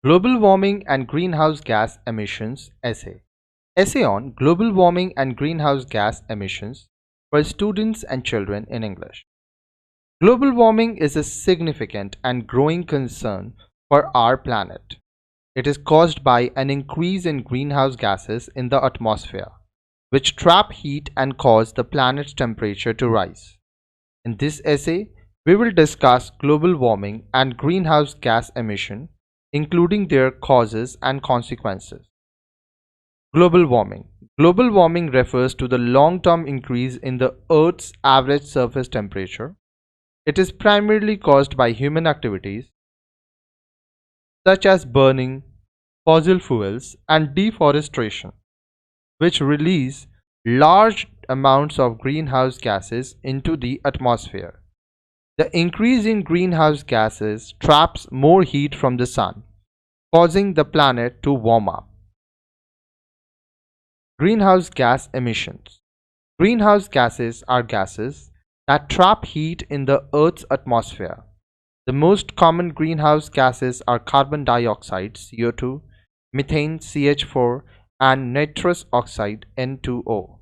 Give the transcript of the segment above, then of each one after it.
Global Warming and Greenhouse Gas Emissions Essay. Essay on Global Warming and Greenhouse Gas Emissions for students and children in English. Global warming is a significant and growing concern for our planet. It is caused by an increase in greenhouse gases in the atmosphere, which trap heat and cause the planet's temperature to rise. In this essay, we will discuss global warming and greenhouse gas emission, including their causes and consequences. Global warming. Global warming refers to the long-term increase in the Earth's average surface temperature. It is primarily caused by human activities such as burning fossil fuels and deforestation, which release large amounts of greenhouse gases into the atmosphere. The increase in greenhouse gases traps more heat from the sun, causing the planet to warm up. Greenhouse gas emissions. Greenhouse gases are gases that trap heat in the Earth's atmosphere. The most common greenhouse gases are carbon dioxide (CO2), methane (CH4), and nitrous oxide (N2O).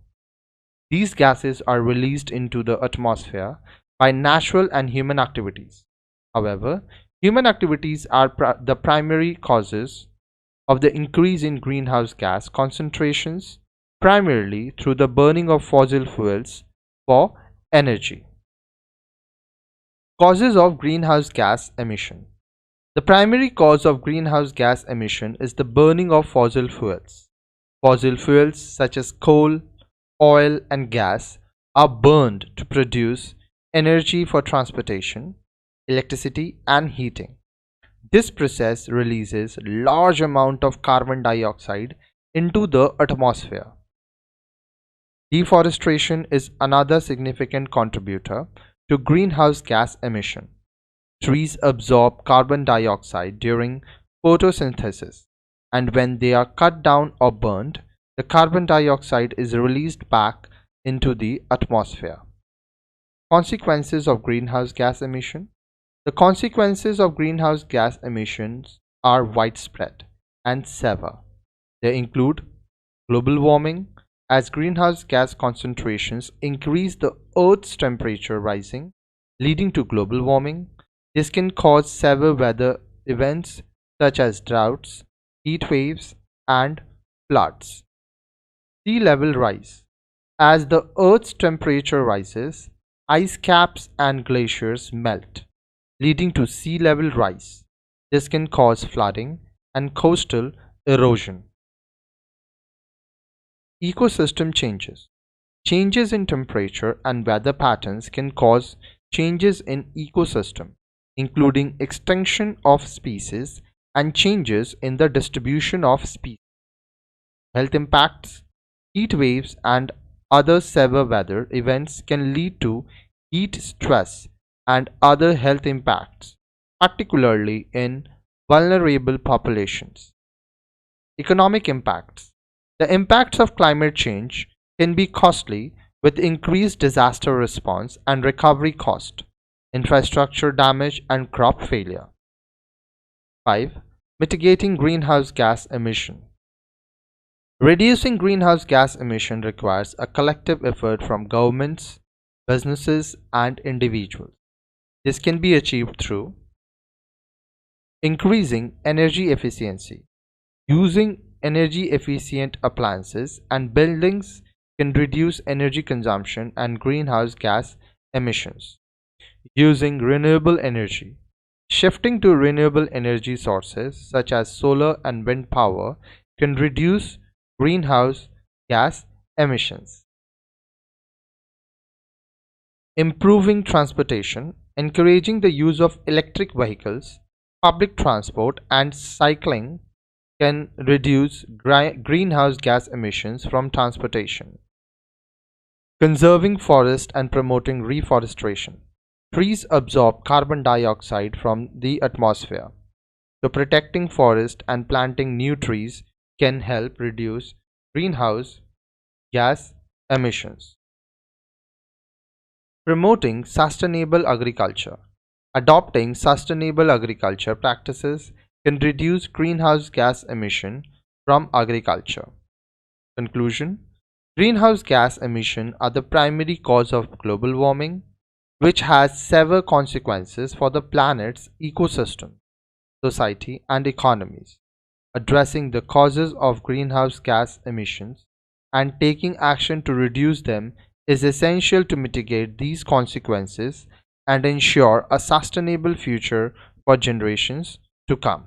These gases are released into the atmosphere by natural and human activities. However, human activities are the primary causes of the increase in greenhouse gas concentrations, primarily through the burning of fossil fuels for energy. Causes of greenhouse gas emission. The primary cause of greenhouse gas emission is the burning of fossil fuels. Fossil fuels such as coal, oil, and gas are burned to produce energy for transportation, electricity, and heating. This process releases large amount of carbon dioxide into the atmosphere. Deforestation is another significant contributor to greenhouse gas emission. Trees absorb carbon dioxide during photosynthesis, and when they are cut down or burned, the carbon dioxide is released back into the atmosphere. Consequences of greenhouse gas emission. The consequences of greenhouse gas emissions are widespread and severe. They include global warming, as greenhouse gas concentrations increase the Earth's temperature rising, leading to global warming. This can cause severe weather events such as droughts, heat waves, and floods. Sea level rise. As the Earth's temperature rises, ice caps and glaciers melt, leading to sea level rise. This can cause flooding and coastal erosion. Ecosystem changes. Changes in temperature and weather patterns can cause changes in ecosystem, including extinction of species and changes in the distribution of species. Health impacts. Heat waves and other severe weather events can lead to heat stress and other health impacts, particularly in vulnerable populations. Economic impacts. The impacts of climate change can be costly, with increased disaster response and recovery cost, infrastructure damage, and crop failure. 5. Mitigating greenhouse gas emission. Reducing greenhouse gas emission requires a collective effort from governments, businesses, and individuals. This can be achieved through increasing energy efficiency. Using energy efficient appliances and buildings can reduce energy consumption and greenhouse gas emissions. Using renewable energy. Shifting to renewable energy sources such as solar and wind power can reduce greenhouse gas emissions. Improving transportation. Encouraging the use of electric vehicles, public transport, and cycling can reduce greenhouse gas emissions from transportation. Conserving forest and promoting reforestation. Trees absorb carbon dioxide from the atmosphere. So protecting forest and planting new trees can help reduce greenhouse gas emissions. Promoting sustainable agriculture. Adopting sustainable agriculture practices can reduce greenhouse gas emission from agriculture. Conclusion: greenhouse gas emissions are the primary cause of global warming, which has severe consequences for the planet's ecosystem, society, and economies. Addressing the causes of greenhouse gas emissions and taking action to reduce them is essential to mitigate these consequences and ensure a sustainable future for generations to come.